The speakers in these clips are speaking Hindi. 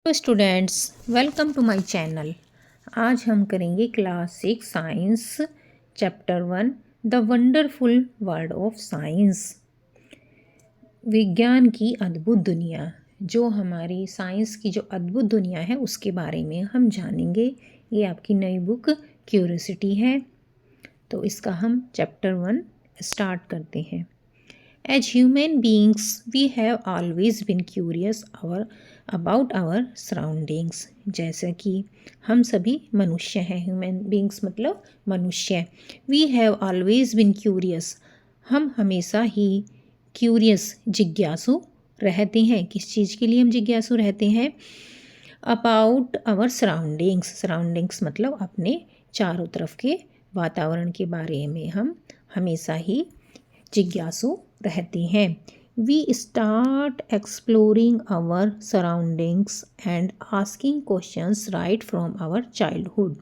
Hello students, welcome to my channel. आज हम करेंगे class 6 science chapter 1 the wonderful world of science. विज्ञान की अद्भुत दुनिया। जो हमारी साइंस की जो अद्भुत दुनिया है उसके बारे में हम जानेंगे। ये आपकी नई बुक क्यूरियोसिटी है। तो इसका हम चैप्टर 1 स्टार्ट करते हैं। As human beings, we have always been curious about our surroundings. जैसे कि हम सभी मनुष्य हैं, ह्यूमन बींग्स मतलब मनुष्य। We have always been curious. हम हमेशा ही क्यूरियस जिज्ञासु रहते हैं। किस चीज़ के लिए हम जिज्ञासु रहते हैं? अबाउट आवर सराउंडिंग्स मतलब अपने चारों तरफ के वातावरण के बारे में हम हमेशा ही जिज्ञासु रहते हैं। We start exploring our surroundings and asking questions right from our childhood.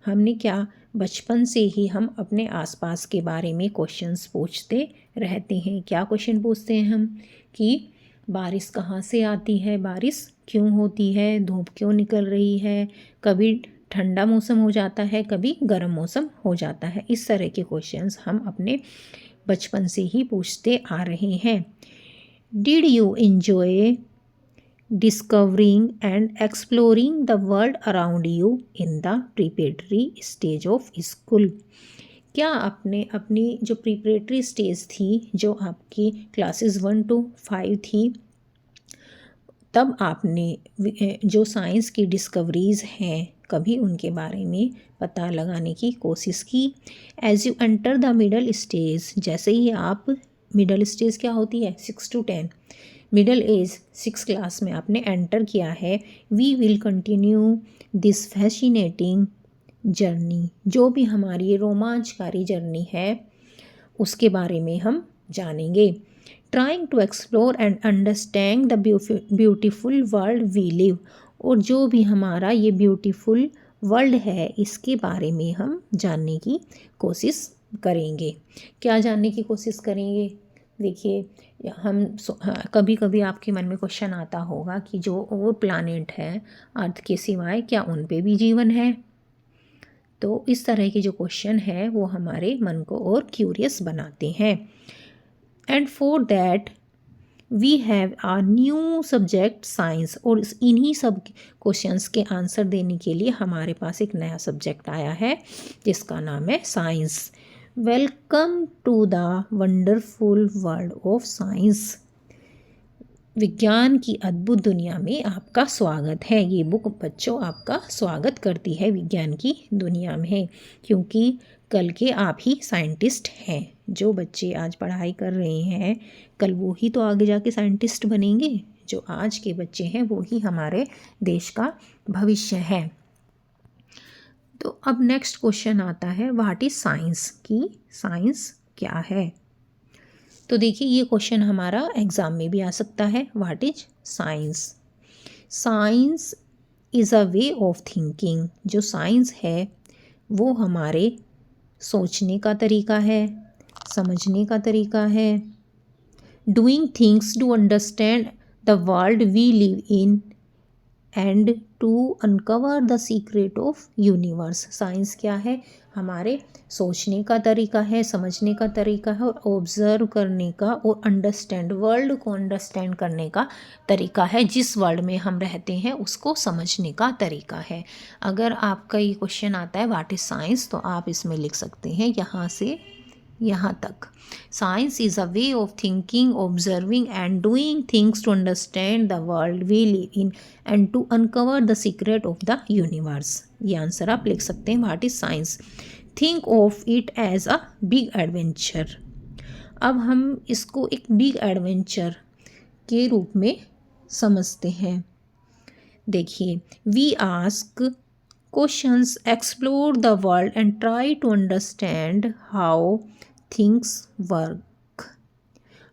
हमने क्या बचपन से ही हम अपने आसपास के बारे में क्वेश्चंस पूछते रहते हैं। क्या क्वेश्चन पूछते हैं हम? कि बारिश कहाँ से आती है, बारिश क्यों होती है, धूप क्यों निकल रही है, कभी ठंडा मौसम हो जाता है, कभी गर्म मौसम हो जाता है। इस तरह के क्वेश्चंस हम अपने बचपन से ही पूछते आ रहे हैं। Did you enjoy discovering and exploring the world around you in the preparatory stage of school? क्या आपने अपनी जो प्रिपरेटरी स्टेज थी, जो आपकी क्लासेस 1 to 5 थी, तब आपने जो साइंस की डिस्कवरीज हैं कभी उनके बारे में पता लगाने की कोशिश की? As you enter the middle stage, जैसे ही आप मिडल स्टेज क्या होती है 6 to 10, मिडल एज 6 क्लास में आपने एंटर किया है। We will continue this fascinating journey, जो भी हमारी ये रोमांचकारी जर्नी है उसके बारे में हम जानेंगे। Trying to explore and understand the beautiful world we live, और जो भी हमारा ये ब्यूटीफुल वर्ल्ड है इसके बारे में हम जानने की कोशिश करेंगे। क्या जानने की कोशिश करेंगे? देखिए हम कभी कभी आपके मन में क्वेश्चन आता होगा कि जो और प्लानेट है अर्थ के सिवाय, क्या उन पे भी जीवन है? तो इस तरह के जो क्वेश्चन है वो हमारे मन को और क्यूरियस बनाते हैं। And for that we have a new subject science, और इन्हीं सब क्वेश्चंस के आंसर देने के लिए हमारे पास एक नया सब्जेक्ट आया है जिसका नाम है science. Welcome to the wonderful world of science. विज्ञान की अद्भुत दुनिया में आपका स्वागत है। ये बुक बच्चों आपका स्वागत करती है विज्ञान की दुनिया में, क्योंकि कल के आप ही साइंटिस्ट हैं। जो बच्चे आज पढ़ाई कर रहे हैं कल वो ही तो आगे जाके साइंटिस्ट बनेंगे। जो आज के बच्चे हैं वो ही हमारे देश का भविष्य है। तो अब नेक्स्ट क्वेश्चन आता है, व्हाट इज साइंस? की साइंस क्या है? तो देखिए ये क्वेश्चन हमारा एग्ज़ाम में भी आ सकता है। What is science? Science is a way of thinking. जो साइंस है वो हमारे सोचने का तरीका है, समझने का तरीका है। Doing things to understand the world we live in and to uncover the secret of universe. Science क्या है? हमारे सोचने का तरीका है, समझने का तरीका है, और ऑब्जर्व करने का और अंडरस्टैंड, वर्ल्ड को अंडरस्टैंड करने का तरीका है। जिस वर्ल्ड में हम रहते हैं उसको समझने का तरीका है। अगर आपका ये क्वेश्चन आता है व्हाट इज साइंस, तो आप इसमें लिख सकते हैं यहाँ से यहाँ तक। Science is a way of thinking, observing and doing things to understand the world we live in and to uncover the secret of the universe. ये आंसर आप लिख सकते हैं, what is science. Think of it as a big adventure. अब हम इसको एक बिग एडवेंचर के रूप में समझते हैं। देखिए, we ask questions, explore the world and try to understand how things work.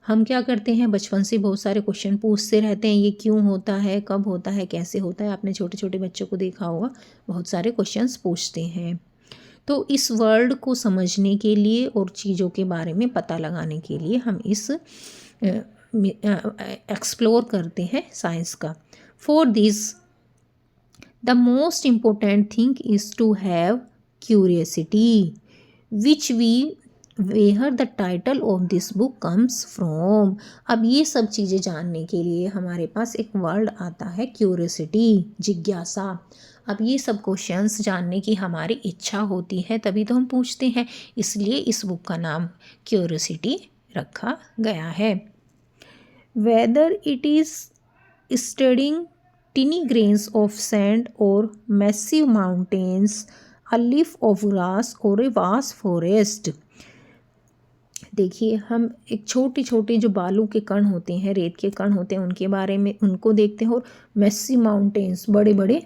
हम क्या करते हैं, बचपन से बहुत सारे क्वेश्चन पूछते रहते हैं। ये क्यों होता है, कब होता है, कैसे होता है। आपने छोटे छोटे बच्चों को देखा होगा, बहुत सारे क्वेश्चंस पूछते हैं। तो इस वर्ल्ड को समझने के लिए और चीज़ों के बारे में पता लगाने के लिए हम इस एक्सप्लोर करते हैं साइंस का। For this the most important thing is to have curiosity which we where the title of this book comes from. अब ये सब चीज़ें जानने के लिए हमारे पास एक वर्ड आता है क्यूरियसिटी, जिज्ञासा। अब ये सब क्वेश्चंस जानने की हमारी इच्छा होती है तभी तो हम पूछते हैं, इसलिए इस बुक का नाम क्यूरियसिटी रखा गया है। Whether it is studying tiny grains of sand और massive mountains, a leaf of grass और ए वास्ट फॉरेस्ट। देखिए, हम एक छोटे छोटे जो बालू के कण होते हैं, रेत के कण होते हैं, उनके बारे में उनको देखते हैं, और मैसी माउंटेन्स, बड़े बड़े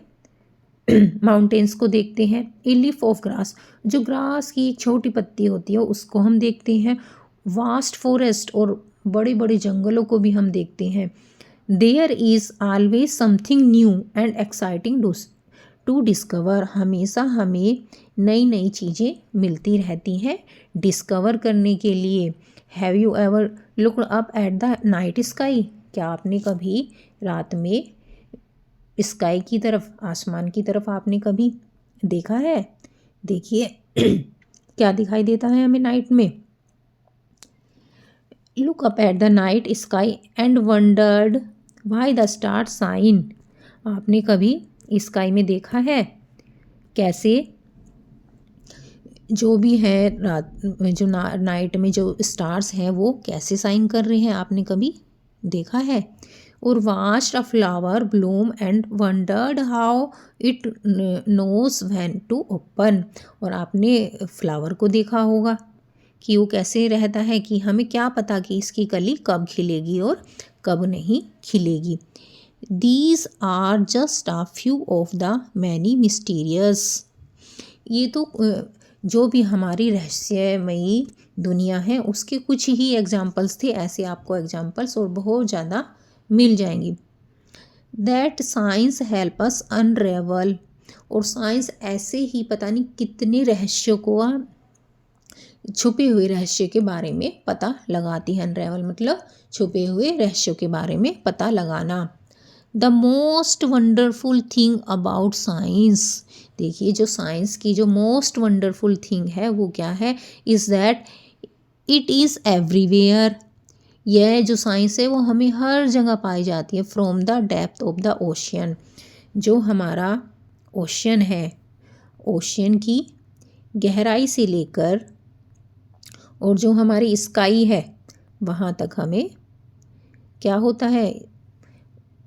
माउंटेन्स को देखते हैं। ए लीफ ऑफ ग्रास, जो ग्रास की एक छोटी पत्ती होती है उसको हम देखते हैं। वास्ट फॉरेस्ट, और बड़े बड़े जंगलों को भी हम देखते हैं। There is always something new and exciting to discover, हमेशा हमें नई नई चीज़ें मिलती रहती हैं डिस्कवर करने के लिए। Have you ever looked up at the night sky, क्या आपने कभी रात में स्काई की तरफ, आसमान की तरफ आपने कभी देखा है? देखिए क्या दिखाई देता है हमें नाइट में। Look up at the night sky and wondered why the star shine, आपने कभी स्काई में देखा है कैसे जो भी है रात जो नाइट में जो स्टार्स हैं वो कैसे शाइन कर रहे हैं, आपने कभी देखा है? और watched a flower bloom and wondered how it knows when to open, और आपने फ्लावर को देखा होगा कि वो कैसे रहता है, कि हमें क्या पता कि इसकी कली कब खिलेगी और कब नहीं खिलेगी। These are just a few of the many mysterious, ये तो जो भी हमारी रहस्यमयी दुनिया है उसके कुछ ही एग्जाम्पल्स थे। ऐसे आपको एग्जाम्पल्स और बहुत ज़्यादा मिल जाएंगी। That science help us unravel, और साइंस ऐसे ही पता नहीं कितने रहस्यों को, छुपे हुए रहस्य के बारे में पता लगाती है। अनरेवल मतलब छुपे हुए रहस्यों के बारे में पता लगाना। The most wonderful thing about science, देखिए जो साइंस की जो मोस्ट वंडरफुल थिंग है वो क्या है? Is that it is everywhere, यह जो साइंस है वो हमें हर जगह पाई जाती है। From the depth of the ocean, जो हमारा ओशियन है, ओशियन की गहराई से लेकर और जो हमारी स्काई है वहाँ तक हमें क्या होता है,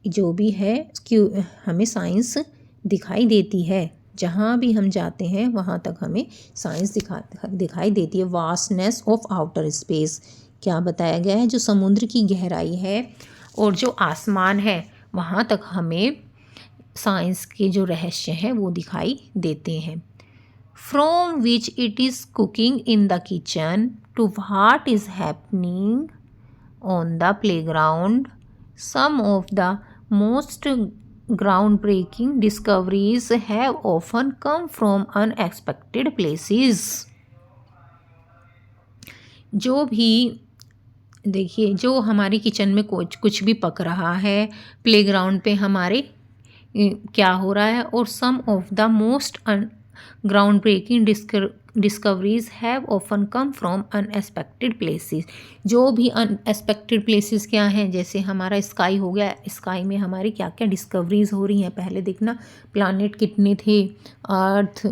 जो भी है क्यों हमें साइंस दिखाई देती है। जहाँ भी हम जाते हैं वहाँ तक हमें साइंस दिखाई देती है। वास्टनेस ऑफ आउटर स्पेस, क्या बताया गया है? जो समुद्र की गहराई है और जो आसमान है वहाँ तक हमें साइंस के जो रहस्य हैं वो दिखाई देते हैं। From which it is cooking in the kitchen to what is happening on the playground, some of the most groundbreaking discoveries have often come from unexpected places. जो भी देखिए, जो हमारे किचन में कुछ भी पक रहा है, प्लेग्राउंड पे हमारे क्या हो रहा है, और some of the most ground breaking discoveries have often come from unexpected places. जो भी अनएक्सपेक्टेड प्लेसेस क्या हैं, जैसे हमारा स्काई हो गया, स्काई में हमारी क्या क्या डिस्कवरीज हो रही हैं। पहले देखना प्लानेट कितने थे, अर्थ,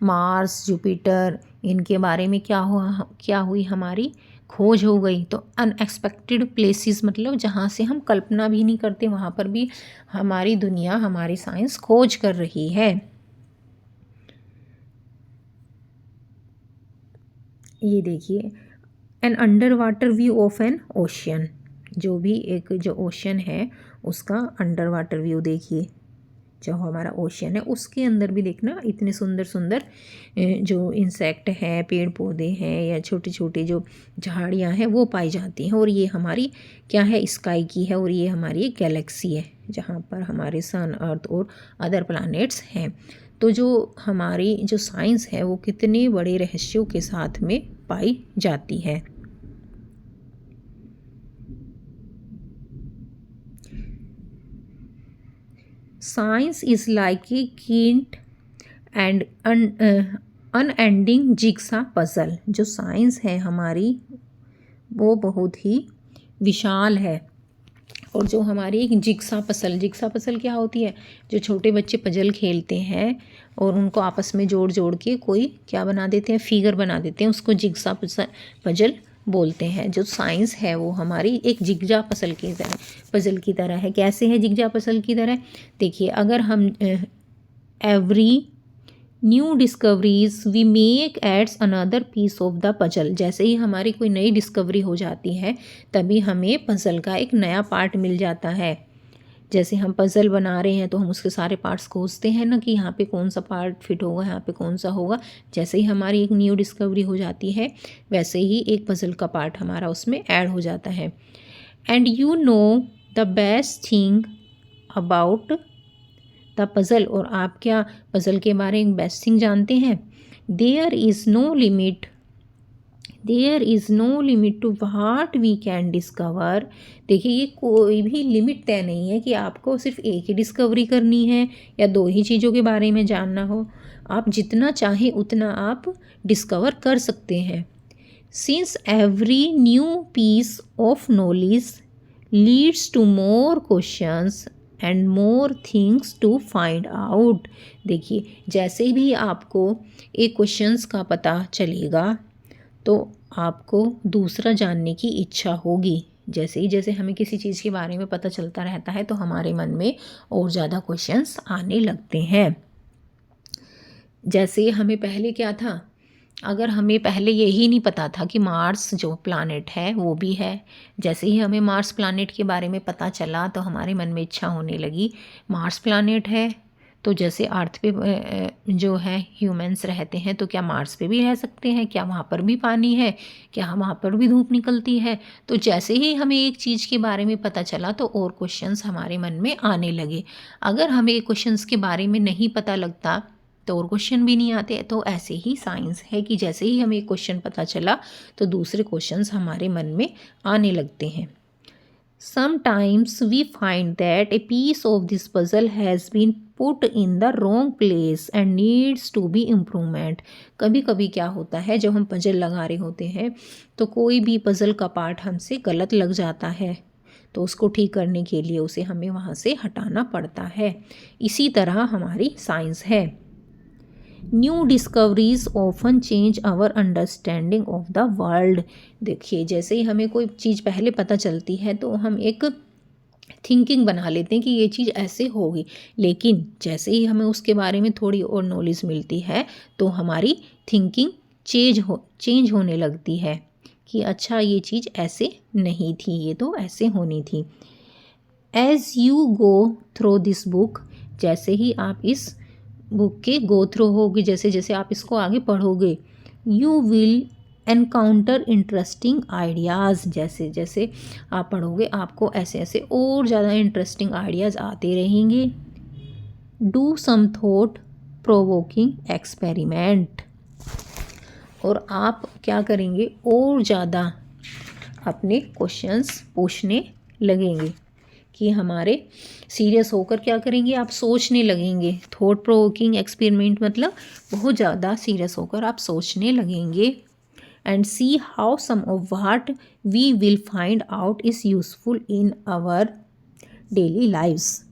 मार्स, जुपिटर, इनके बारे में क्या हुई हमारी खोज हो गई। तो अनएक्सपेक्टेड प्लेसेस मतलब जहाँ से हम कल्पना भी नहीं करते, वहाँ पर भी हमारी दुनिया, हमारी साइंस खोज कर रही है। ये देखिए, an underwater view of an ocean, जो भी एक जो ओशियन है उसका अंडर वाटर व्यू देखिए। जो हमारा ओशियन है उसके अंदर भी देखना इतने सुंदर सुंदर जो इंसेक्ट हैं, पेड़ पौधे हैं, या छोटे छोटे जो झाड़ियाँ हैं वो पाई जाती हैं। और ये हमारी क्या है, स्काई की है, और ये हमारी एक गैलेक्सी है जहाँ पर हमारे सन, अर्थ और अदर प्लैनेट्स हैं। तो जो हमारी जो साइंस है वो कितने बड़े रहस्यों के साथ में पाई जाती है। Science is like a giant and unending jigsaw puzzle. जो साइंस है हमारी वो बहुत ही विशाल है, और जो हमारी एक जिग्सा पजल क्या होती है? जो छोटे बच्चे पजल खेलते हैं और उनको आपस में जोड़ जोड़ के कोई क्या बना देते हैं, फिगर बना देते हैं, उसको जिग्सा पजल बोलते हैं। जो साइंस है वो हमारी एक जिग्जा पजल की तरह है। कैसे है जिग्जा पजल की तरह? देखिए, अगर हम every new discoveries we make adds another piece of the puzzle. जैसे ही हमारी कोई नई डिस्कवरी हो जाती है तभी हमें पजल का एक नया पार्ट मिल जाता है। जैसे हम पजल बना रहे हैं तो हम उसके सारे पार्ट्स खोजते हैं ना कि यहाँ पे कौन सा पार्ट फिट होगा, यहाँ पे कौन सा होगा। जैसे ही हमारी एक न्यू डिस्कवरी हो जाती है वैसे ही एक पजल का पार्ट हमारा उसमें ऐड हो जाता है। And you know the best thing about the puzzle, और आप क्या पज़ल के बारे में बेस्ट थिंग जानते हैं? There is no limit to what we can discover. देखिए, ये कोई भी लिमिट तय नहीं है कि आपको सिर्फ एक ही डिस्कवरी करनी है या दो ही चीज़ों के बारे में जानना हो। आप जितना चाहें उतना आप डिस्कवर कर सकते हैं। Since every new piece of knowledge leads to more questions and more things to find out. देखिए, जैसे भी आपको एक क्वेश्चंस का पता चलेगा तो आपको दूसरा जानने की इच्छा होगी। जैसे हमें किसी चीज़ के बारे में पता चलता रहता है तो हमारे मन में और ज़्यादा क्वेश्चंस आने लगते हैं। जैसे हमें पहले क्या था, अगर हमें पहले यही नहीं पता था कि मार्स जो प्लैनेट है वो भी है। जैसे ही हमें मार्स प्लैनेट के बारे में पता चला तो हमारे मन में इच्छा होने लगी, मार्स प्लैनेट है तो जैसे अर्थ पे जो है ह्यूमंस रहते हैं तो क्या मार्स पे भी रह सकते हैं? क्या वहाँ पर भी पानी है? क्या वहाँ पर भी धूप निकलती है? तो जैसे ही हमें एक चीज़ के बारे में पता चला तो और क्वेश्चंस हमारे मन में आने लगे। अगर हमें क्वेश्चंस के बारे में नहीं पता लगता तो और क्वेश्चन भी नहीं आते। तो ऐसे ही साइंस है कि जैसे ही हमें एक क्वेश्चन पता चला तो दूसरे क्वेश्चंस हमारे मन में आने लगते हैं। Sometimes we find that a piece of this puzzle has been put in the wrong place and needs to be improvement. कभी कभी क्या होता है, जब हम पजल लगा रहे होते हैं तो कोई भी पजल का पार्ट हमसे गलत लग जाता है, तो उसको ठीक करने के लिए उसे हमें वहाँ से हटाना पड़ता है। इसी तरह हमारी साइंस है। New discoveries often change our understanding of the world. देखिए, जैसे ही हमें कोई चीज़ पहले पता चलती है तो हम एक थिंकिंग बना लेते हैं कि ये चीज़ ऐसे होगी, लेकिन जैसे ही हमें उसके बारे में थोड़ी और नॉलेज मिलती है तो हमारी थिंकिंग चेंज होने लगती है कि अच्छा ये चीज़ ऐसे नहीं थी, ये तो ऐसे होनी थी। As you go through this book, जैसे ही आप इस बुक के गो थ्रू होगे, जैसे जैसे आप इसको आगे पढ़ोगे, you will encounter interesting ideas. जैसे जैसे आप पढ़ोगे आपको ऐसे ऐसे और ज़्यादा इंटरेस्टिंग आइडियाज़ आते रहेंगे। Do some thought provoking experiment, और आप क्या करेंगे, और ज़्यादा अपने क्वेश्चंस पूछने लगेंगे कि हमारे सीरियस होकर क्या करेंगे, आप सोचने लगेंगे। थॉट प्रोवोकिंग एक्सपेरिमेंट मतलब बहुत ज़्यादा सीरियस होकर आप सोचने लगेंगे। And see how some of what we will find out is useful in our daily lives.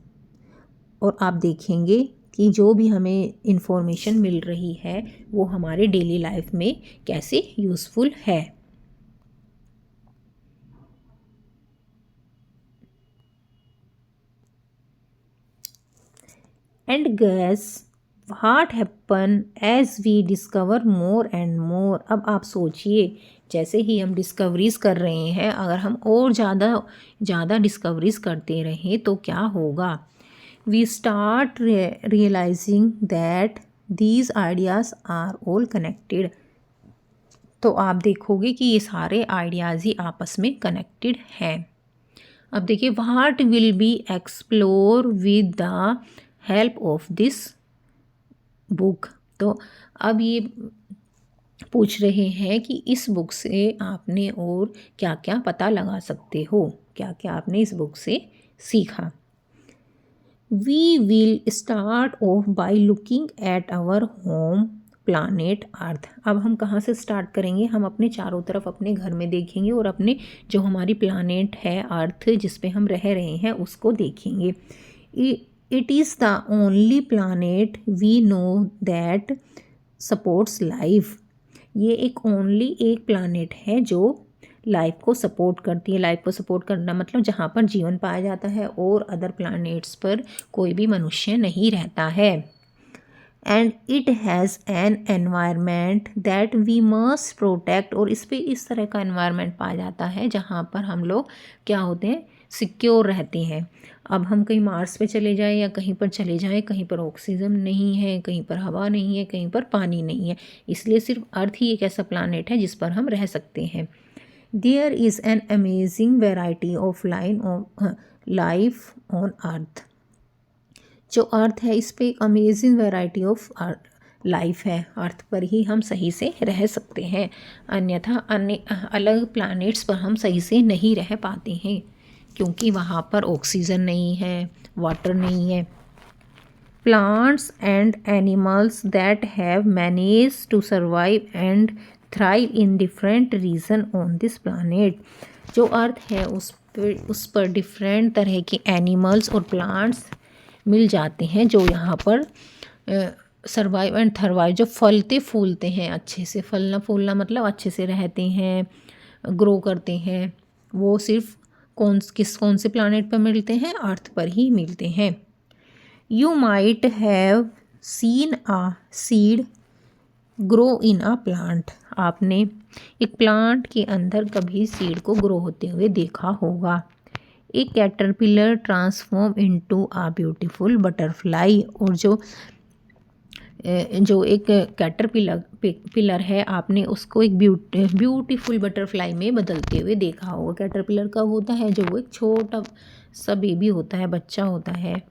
और आप देखेंगे कि जो भी हमें इंफॉर्मेशन मिल रही है वो हमारे डेली लाइफ में कैसे यूज़फुल है। And guess what happen as we discover more and more. अब आप सोचिए, जैसे ही हम डिस्कवरीज कर रहे हैं, अगर हम और ज़्यादा डिस्कवरीज करते रहें तो क्या होगा? We start realising that these ideas are all connected. तो आप देखोगे कि ये सारे आइडियाज़ ही आपस में कनेक्टेड हैं। अब देखिए, what will be explore with the help of this book. तो अब ये पूछ रहे हैं कि इस बुक से आपने और क्या क्या पता लगा सकते हो, क्या क्या आपने इस बुक से सीखा। We will start off by looking at our home planet Earth. अब हम कहाँ से स्टार्ट करेंगे? हम अपने चारों तरफ अपने घर में देखेंगे और अपने जो हमारी प्लानेट है अर्थ जिस पे हम रह रहे हैं उसको देखेंगे। It is the only planet we know that supports life. ये एक ओनली एक प्लानेट है जो लाइफ को सपोर्ट करती है। लाइफ को सपोर्ट करना मतलब जहाँ पर जीवन पाया जाता है और अदर प्लैनेट्स पर कोई भी मनुष्य नहीं रहता है। And it has an environment that we must protect. और इस पे इस तरह का एनवायरनमेंट पाया जाता है जहाँ पर हम लोग क्या होते हैं, सिक्योर रहते हैं। अब हम कहीं मार्स पे चले जाएं या कहीं पर चले जाएं, कहीं पर ऑक्सीजन नहीं है, कहीं पर हवा नहीं है, कहीं पर पानी नहीं है, इसलिए सिर्फ अर्थ ही एक ऐसा प्लानेट है जिस पर हम रह सकते हैं। There is an amazing variety of life on earth. जो अर्थ है इस पे अमेजिंग वैरायटी ऑफ लाइफ है, अर्थ पर ही हम सही से रह सकते हैं, अन्यथा अन्य अलग प्लैनेट्स पर हम सही से नहीं रह पाते हैं क्योंकि वहाँ पर ऑक्सीजन नहीं है, वाटर नहीं है। Plants and animals that have manage to survive and thrive in different region on this planet. जो अर्थ है उस पर डिफरेंट तरह के एनिमल्स और प्लांट्स मिल जाते हैं जो यहाँ पर सर्वाइव एंड थरवाइव, जो फलते फूलते हैं अच्छे से। फलना फूलना मतलब अच्छे से रहते हैं, ग्रो करते हैं। वो सिर्फ कौन से प्लानेट पर मिलते हैं? अर्थ पर ही मिलते हैं। You might have seen a seed grow in a plant. आपने एक प्लांट के अंदर कभी सीड को ग्रो होते हुए देखा होगा। A caterpillar transform into a beautiful butterfly. और जो एक कैटरपिलर है, आपने उसको एक ब्यूटीफुल बटरफ्लाई में बदलते हुए देखा होगा। कैटरपिलर कब होता है? जब वो एक छोटा सा बेबी होता है, बच्चा होता है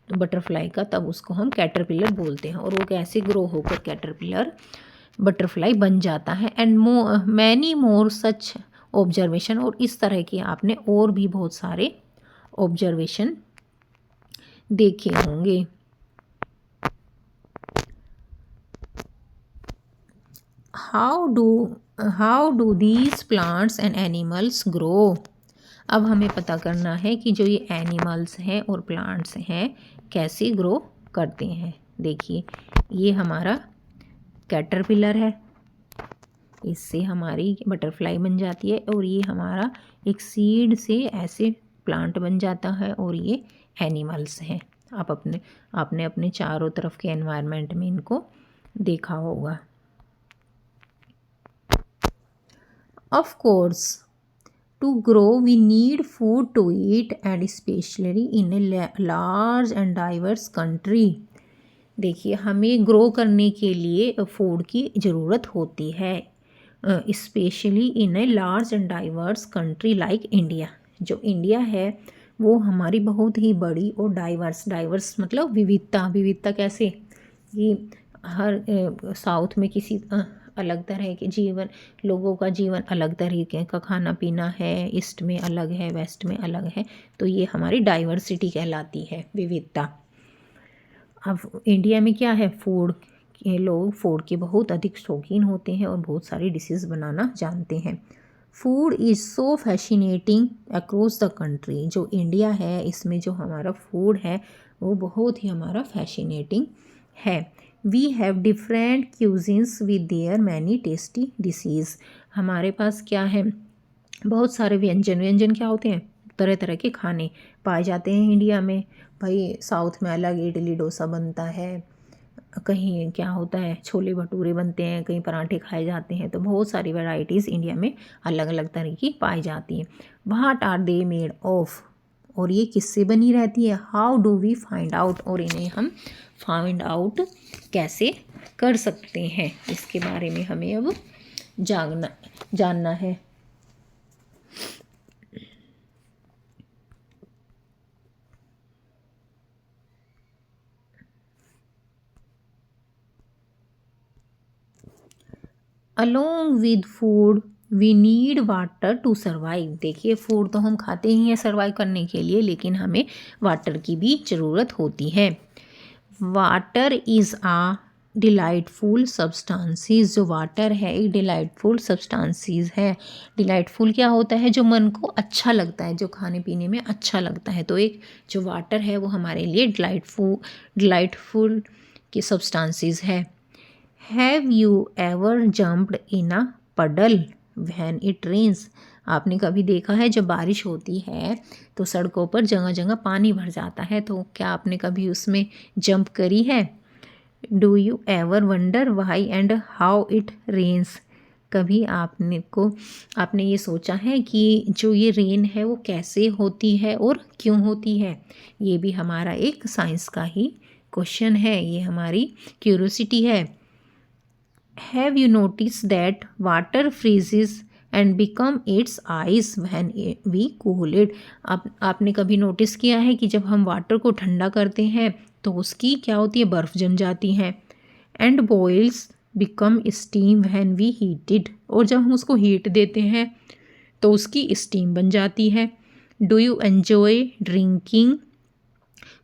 तो बटरफ्लाई का, तब उसको हम कैटरपिलर बोलते हैं। और वो कैसे ग्रो होकर कैटरपिलर बटरफ्लाई बन जाता है। And many more such observation. और इस तरह के आपने और भी बहुत सारे ऑब्जर्वेशन देखे होंगे। How do these plants and animals grow. अब हमें पता करना है कि जो ये एनिमल्स हैं और प्लांट्स हैं कैसे ग्रो करते हैं। देखिए, ये हमारा कैटरपिलर है, इससे हमारी बटरफ्लाई बन जाती है। और ये हमारा एक सीड से ऐसे प्लांट बन जाता है। और ये एनिमल्स हैं। आपने अपने चारों तरफ के एनवायरनमेंट में इनको देखा होगा। Of course to grow we need food to eat and specially in a large and diverse country. देखिए, हमें ग्रो करने के लिए फूड की ज़रूरत होती है, specially in a large and diverse country like India. जो इंडिया है वो हमारी बहुत ही बड़ी और डाइवर्स मतलब विविधता कैसे कि हर साउथ में किसी अलग तरह के जीवन, लोगों का जीवन अलग तरीके का खाना पीना है, ईस्ट में अलग है, वेस्ट में अलग है। तो ये हमारी डाइवर्सिटी कहलाती है, विविधता। अब इंडिया में क्या है, फूड के लोग फूड के बहुत अधिक शौकीन होते हैं और बहुत सारी डिशेस बनाना जानते हैं। Food is so fascinating across the country. जो इंडिया है इसमें जो हमारा फूड है वो बहुत ही हमारा फैसिनेटिंग है। We have different cuisines with their many tasty dishes. हमारे पास क्या है, बहुत सारे व्यंजन क्या होते हैं, तरह तरह के खाने पाए जाते हैं इंडिया में। भाई साउथ में अलग इडली डोसा बनता है, कहीं क्या होता है छोले भटूरे बनते हैं, कहीं पराठे खाए जाते हैं। तो बहुत सारी वैरायटीज़ इंडिया में अलग अलग तरह की पाई जाती हैं। What are they made of. और ये किससे बनी रहती है? How do we find out. और इन्हें हम फाइंड आउट कैसे कर सकते हैं, इसके बारे में हमें अब जानना है। Along with food, we need water to survive. देखिए फूड तो हम खाते ही हैं सर्वाइव करने के लिए, लेकिन हमें वाटर की भी ज़रूरत होती है। Water is a delightful substances. जो वाटर है एक डिलाइटफुल सब्सटेंसेस है। डिलाइटफुल क्या होता है? जो मन को अच्छा लगता है, जो खाने पीने में अच्छा लगता है। तो एक जो वाटर है वो हमारे लिए डिलाइटफुल की सब्सटेंसेस है। हैव यू एवर जम्प्ड इन अ पडल व्हेन इट रेन्स। आपने कभी देखा है जब बारिश होती है तो सड़कों पर जगह जगह पानी भर जाता है, तो क्या आपने कभी उसमें जंप करी है? Do you ever wonder why and how it rains. कभी आपने ये सोचा है कि जो ये रेन है वो कैसे होती है और क्यों होती है? ये भी हमारा एक साइंस का ही क्वेश्चन है, ये हमारी क्यूरियोसिटी है। Have you notice that water freezes and become its ice when we cool it. आपने कभी नोटिस किया है कि जब हम वाटर को ठंडा करते हैं तो उसकी क्या होती है? बर्फ़ जम जाती है। And boils become steam when we heated. और जब हम उसको हीट देते हैं तो उसकी स्टीम बन जाती है। Do you enjoy drinking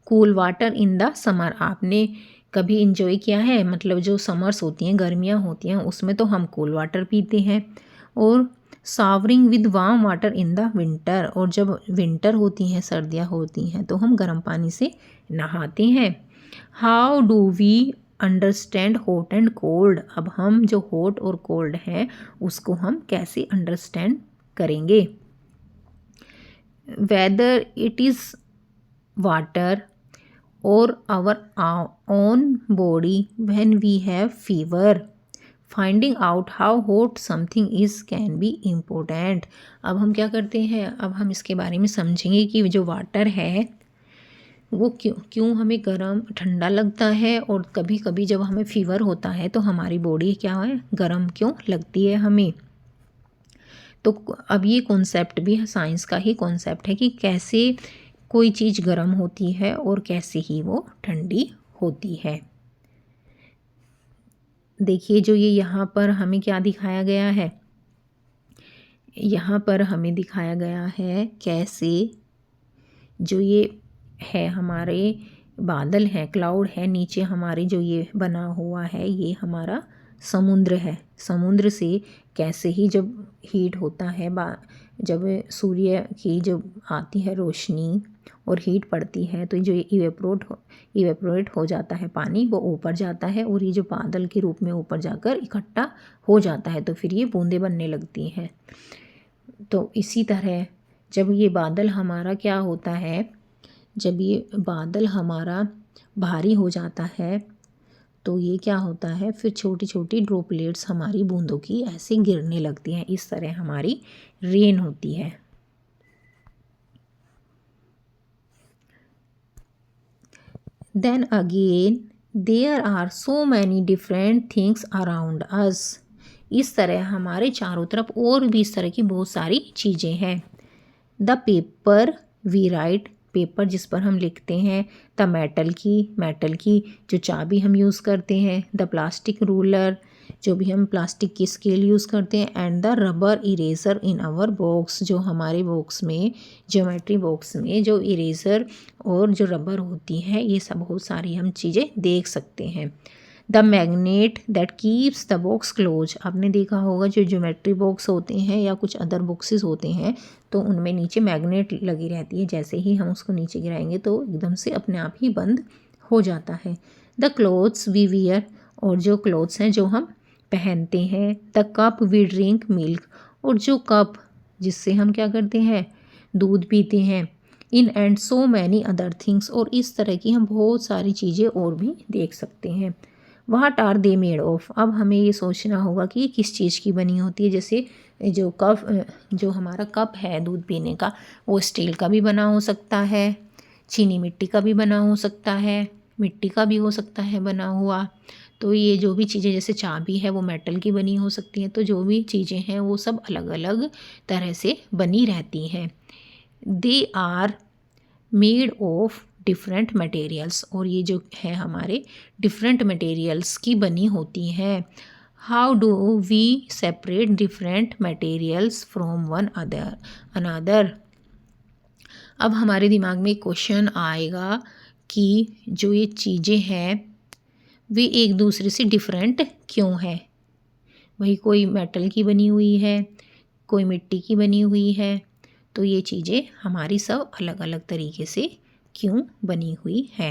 cool water in the summer. आपने कभी इंजॉय किया है? मतलब जो समर्स होती हैं, गर्मियाँ होती हैं, उसमें तो हम कूल वाटर पीते हैं। और souring with warm water in the winter. और जब विंटर होती हैं, सर्दियाँ होती हैं, तो हम गर्म पानी से नहाते हैं। How do we understand hot and cold. अब हम जो हॉट और कोल्ड है उसको हम कैसे अंडरस्टैंड करेंगे? Weather it is water or our own body when we have fever. Finding out how hot something is can be important. अब हम क्या करते हैं? अब हम इसके बारे में समझेंगे कि जो वाटर है वो क्यों हमें गर्म ठंडा लगता है, और कभी कभी जब हमें फीवर होता है तो हमारी बॉडी क्या है? गर्म क्यों लगती है हमें। तो अब ये कॉन्सेप्ट भी साइंस का ही कॉन्सेप्ट है कि कैसे कोई चीज़ गर्म होती है और कैसे ही वो ठंडी होती है। देखिए जो ये यहाँ पर हमें क्या दिखाया गया है? यहाँ पर हमें दिखाया गया है कैसे जो ये है हमारे बादल हैं, क्लाउड है, नीचे हमारे जो ये बना हुआ है ये हमारा समुद्र है। समुद्र से कैसे ही जब हीट होता है, जब सूर्य की जो आती है रोशनी और हीट पड़ती है तो जो इवेपोरेट हो जाता है पानी, वो ऊपर जाता है और ये जो बादल के रूप में ऊपर जाकर इकट्ठा हो जाता है, तो फिर ये बूंदें बनने लगती हैं। तो इसी तरह जब ये बादल हमारा क्या होता है, जब ये बादल हमारा भारी हो जाता है तो ये क्या होता है, फिर छोटी छोटी ड्रॉपलेट्स हमारी बूंदों की ऐसे गिरने लगती हैं। इस तरह हमारी रेन होती है। Then again there are so many different things around us. इस तरह हमारे चारों तरफ और भी इस तरह की बहुत सारी चीज़ें हैं। The paper we write, paper जिस पर हम लिखते हैं। द मेटल की जो चाबी हम यूज़ करते हैं। द प्लास्टिक रूलर, जो भी हम प्लास्टिक की स्केल यूज़ करते हैं। And the rubber eraser in our box, जो हमारे बॉक्स में ज्योमेट्री बॉक्स में जो इरेज़र और जो रबर होती है, ये सब बहुत सारी हम चीज़ें देख सकते हैं। The magnet that keeps the box close. आपने देखा होगा जो ज्योमेट्री बॉक्स होते हैं या कुछ अदर बॉक्सेस होते हैं तो उनमें नीचे मैग्नेट लगी रहती है, जैसे ही हम उसको नीचे गिराएंगे तो एकदम से अपने आप ही बंद हो जाता है। द क्लोथ्स वी वियर, और जो क्लोथ्स हैं जो हम पहनते हैं। The cup we drink milk, और जो कप जिससे हम क्या करते हैं, दूध पीते हैं। In and so many other things, और इस तरह की हम बहुत सारी चीज़ें और भी देख सकते हैं। What are they made of, अब हमें ये सोचना होगा कि ये किस चीज़ की बनी होती है। जैसे जो हमारा कप है दूध पीने का, वो स्टील का भी बना हो सकता है, चीनी मिट्टी का भी बना हो सकता है, मिट्टी का भी हो सकता है बना हुआ। तो ये जो भी चीज़ें, जैसे चाबी है वो मेटल की बनी हो सकती हैं। तो जो भी चीज़ें हैं वो सब अलग अलग तरह से बनी रहती हैं। They are made of different materials, और ये जो है हमारे डिफरेंट मटेरियल्स की बनी होती हैं। How do we separate different materials from one another. अब हमारे दिमाग में क्वेश्चन आएगा कि जो ये चीज़ें हैं वे एक दूसरे से डिफरेंट क्यों है। वही कोई मेटल की बनी हुई है, कोई मिट्टी की बनी हुई है, तो ये चीज़ें हमारी सब अलग अलग तरीके से क्यों बनी हुई है।